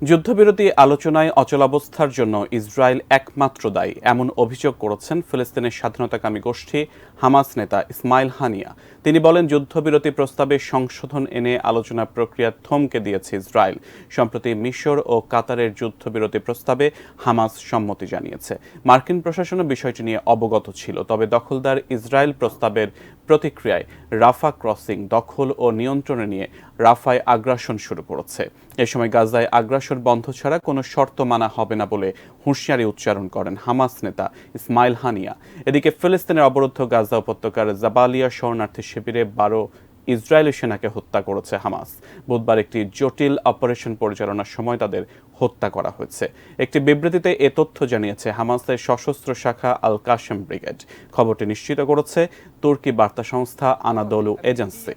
যুদ্ধবিরতি আলোচনায় অচলাবস্থার জন্য ইসরায়েল একমাত্র দায়ী এমন অভিযোগ করেছেন ফিলিস্তিনের স্বাধীনতাকামী গোষ্ঠী হামাস নেতা ইসমাইল হানিয়া। তিনি বলেন, যুদ্ধবিরতি প্রস্তাবে সংশোধন এনে আলোচনা প্রক্রিয়া থমকে দিয়েছে ইসরায়েল। সম্প্রতি মিশর ও কাতারের যুদ্ধবিরতি প্রস্তাবে হামাস সম্মতি জানিয়েছে। মার্কিন প্রশাসনও বিষয়টি নিয়ে অবগত ছিল, তবে দখলদার ইসরায়েল প্রস্তাবের প্রতিক্রিয়ায় রাফা ক্রসিং দখল ও নিয়ন্ত্রণে নিয়ে রাফায় আগ্রাসন শুরু করেছে। এ সময় গাজায় আগ্রাসন বন্ধ ছাড়া কোনো শর্ত মানা হবে না বলে হুঁশিয়ারি উচ্চারণ করেন হামাস নেতা ইসমাইল হানিয়া। এদিকে ফিলিস্তিনের অবরুদ্ধ গাজা উপত্যকার জাবালিয়া শরণার্থী শিবিরে 12 ইসরায়েলি সেনাকে হত্যা করেছে হামাস। বুধবার একটি জটিল অপারেশন পরিচালনার সময় তাদের হত্যা করা হয়েছে। একটি বিবৃতিতে এ তথ্য জানিয়েছে হামাসের সশস্ত্র শাখা আল কাশেম ব্রিগেড। খবরটি নিশ্চিত করেছে তুর্কি বার্তা সংস্থা আনাদোলু এজেন্সি।